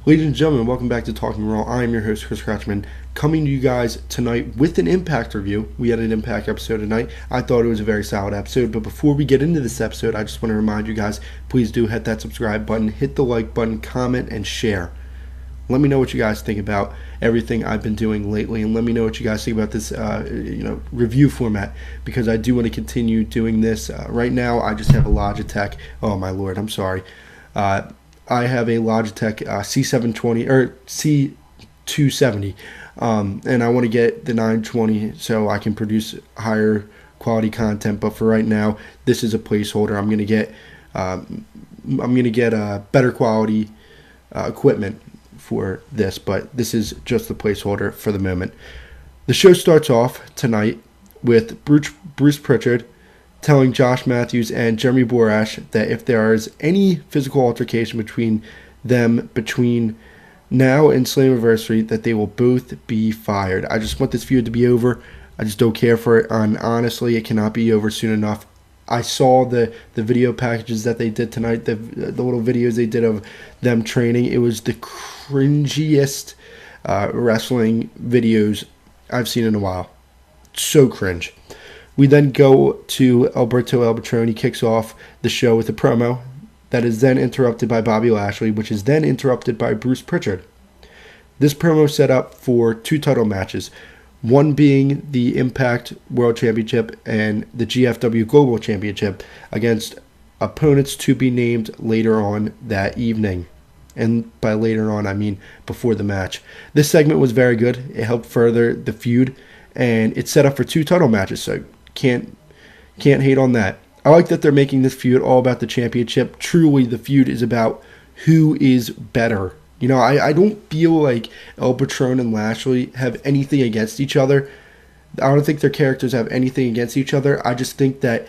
Ladies and gentlemen, welcome back to Talking Raw. I am your host, Kris Reviews, coming to you guys tonight with an Impact review. We had an Impact episode tonight. I thought it was a very solid episode, but before we get into this episode, I just want to remind you guys, please do hit that subscribe button, hit the like button, comment, and share. Let me know what you guys think about everything I've been doing lately, and let me know what you guys think about this, review format, because I do want to continue doing this. Right now, I just have a Logitech. Oh my lord, I'm sorry. I have a Logitech C720 or C270, and I want to get the 920 so I can produce higher quality content. But for right now, this is a placeholder. I'm gonna get better quality equipment for this, but this is just the placeholder for the moment. The show starts off tonight with Bruce Pritchard telling Josh Matthews and Jeremy Borash that if there is any physical altercation between them between now and SLAMMIVERSARY, that they will both be fired. I just want this feud to be over. I just don't care for it, and honestly, it cannot be over soon enough. I saw the video packages that they did tonight, the little videos they did of them training. It was the cringiest wrestling videos I've seen in a while. So cringe. We then go to Alberto El Patron. He kicks off the show with a promo that is then interrupted by Bobby Lashley, which is then interrupted by Bruce Pritchard. This promo set up for two title matches, one being the Impact World Championship and the GFW Global Championship against opponents to be named later on that evening. And by later on, I mean before the match. This segment was very good. It helped further the feud, and it's set up for two title matches, so can't hate on that. I like that they're making this feud all about the championship. Truly, the feud is about who is better. You know, I don't feel like El Patron and Lashley have anything against each other. I don't think their characters have anything against each other. I just think that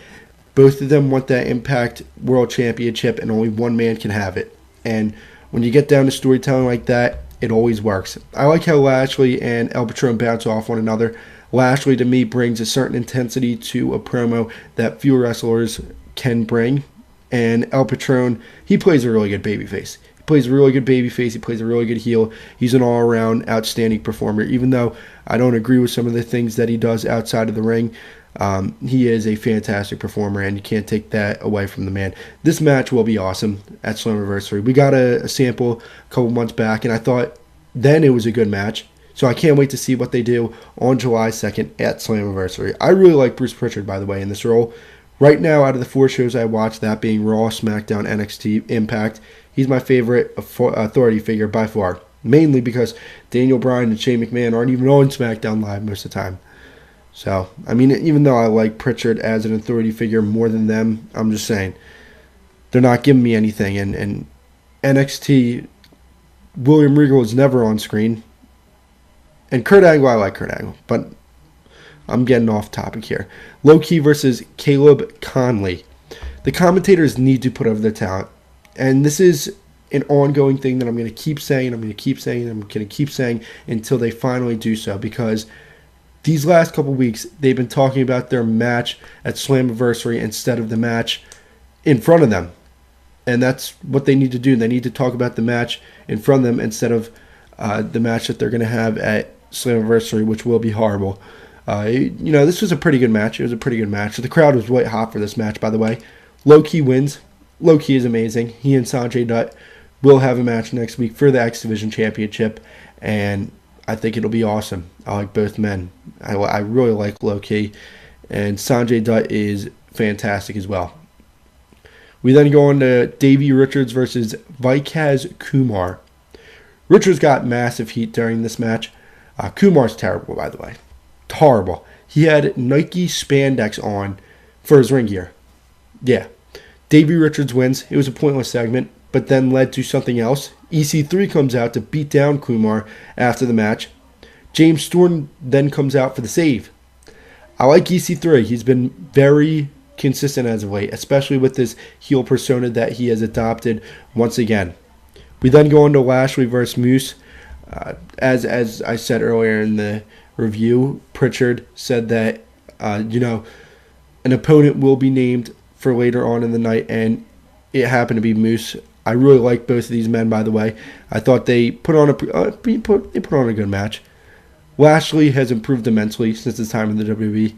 both of them want that Impact World Championship, and only one man can have it. And when you get down to storytelling like that, it always works. I like how Lashley and El Patron bounce off one another. Lashley, to me, brings a certain intensity to a promo that few wrestlers can bring. And El Patron, he plays a really good babyface. He plays a really good babyface. He plays a really good heel. He's an all-around outstanding performer. Even though I don't agree with some of the things that he does outside of the ring, he is a fantastic performer, and you can't take that away from the man. This match will be awesome at SLAMMIVERSARY. We got a sample a couple months back, and I thought then it was a good match. So I can't wait to see what they do on July 2nd at SLAMMIVERSARY. I really like Bruce Pritchard, by the way, in this role. Right now, out of the four shows I watched, that being Raw, SmackDown, NXT, Impact, he's my favorite authority figure by far. Mainly because Daniel Bryan and Shane McMahon aren't even on SmackDown Live most of the time. So, I mean, even though I like Pritchard as an authority figure more than them, I'm just saying, they're not giving me anything. And NXT, William Regal is never on screen. And Kurt Angle, I like Kurt Angle, but I'm getting off topic here. Low Ki versus Caleb Conley. The commentators need to put over their talent. And this is an ongoing thing that I'm going to keep saying, I'm going to keep saying until they finally do so. Because these last couple weeks, they've been talking about their match at SLAMMIVERSARY instead of the match in front of them. And that's what they need to do. They need to talk about the match in front of them instead of the match that they're going to have at SLAMMIVERSARY, which will be horrible. This was a pretty good match. It was a pretty good match. The crowd was white hot for this match, by the way. Low Ki wins. Low Ki is amazing. He and Sanjay Dutt will have a match next week for the X Division Championship, and I think it'll be awesome. I like both men. I really like Low Ki, and Sanjay Dutt is fantastic as well. We then go on to Davey Richards versus Vikaz Kumar. Richards got massive heat during this match. Kumar's terrible, by the way. Horrible. He had Nike spandex on for his ring gear. Yeah. Davey Richards wins. It was a pointless segment, but then led to something else. EC3 comes out to beat down Kumar after the match. James Storm then comes out for the save. I like EC3. He's been very consistent as of late, especially with this heel persona that he has adopted once again. We then go on to Lashley versus Moose. As I said earlier in the review, Pritchard said that an opponent will be named for later on in the night, and it happened to be Moose. I really like both of these men, by the way. I thought they put on a good match. Lashley has improved immensely since his time in the WWE.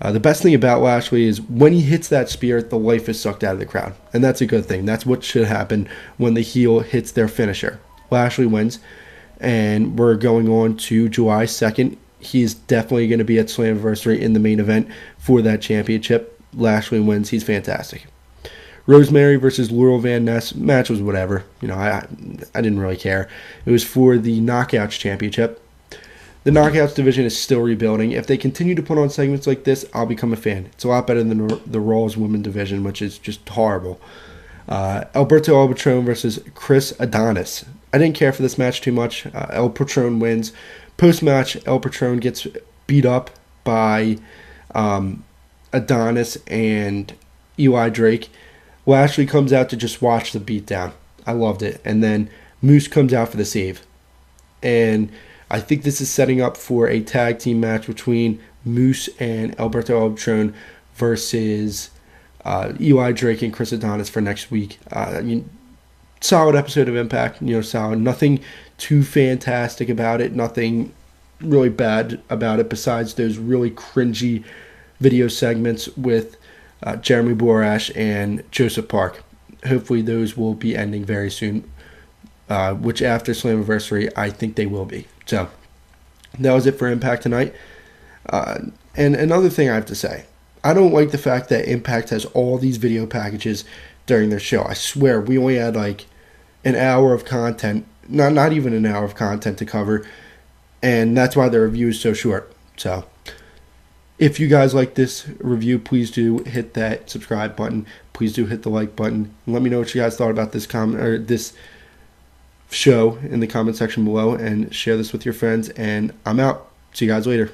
The best thing about Lashley is when he hits that spear, the life is sucked out of the crowd. And that's a good thing. That's what should happen when the heel hits their finisher. Lashley wins. And we're going on to July 2nd. He's definitely going to be at SLAMMIVERSARY in the main event for that championship. Lashley wins. He's fantastic. Rosemary versus Laurel Van Ness. Match was whatever. I didn't really care. It was for the Knockouts championship. The Knockouts division is still rebuilding. If they continue to put on segments like this, I'll become a fan. It's a lot better than the Raw's women division, which is just horrible. Alberto El Patron versus Kris Adonis. I didn't care for this match too much. El Patron wins. Post-match, El Patron gets beat up by Adonis and Eli Drake. Lashley comes out to just watch the beatdown. I loved it. And then Moose comes out for the save. And I think this is setting up for a tag team match between Moose and Alberto El Patron versus Eli Drake and Kris Adonis for next week. Solid episode of Impact. Solid. Nothing too fantastic about it. Nothing really bad about it besides those really cringy video segments with Jeremy Borash and Joseph Park. Hopefully those will be ending very soon. Which after SLAMMIVERSARY, I think they will be. So, that was it for Impact tonight. And another thing I have to say, I don't like the fact that Impact has all these video packages during their show. I swear, we only had like an hour of content, not even an hour of content to cover, and that's why the review is so short. So, if you guys like this review, please do hit that subscribe button. Please do hit the like button. Let me know what you guys thought about this this show in the comment section below, and share this with your friends. And I'm out. See you guys later.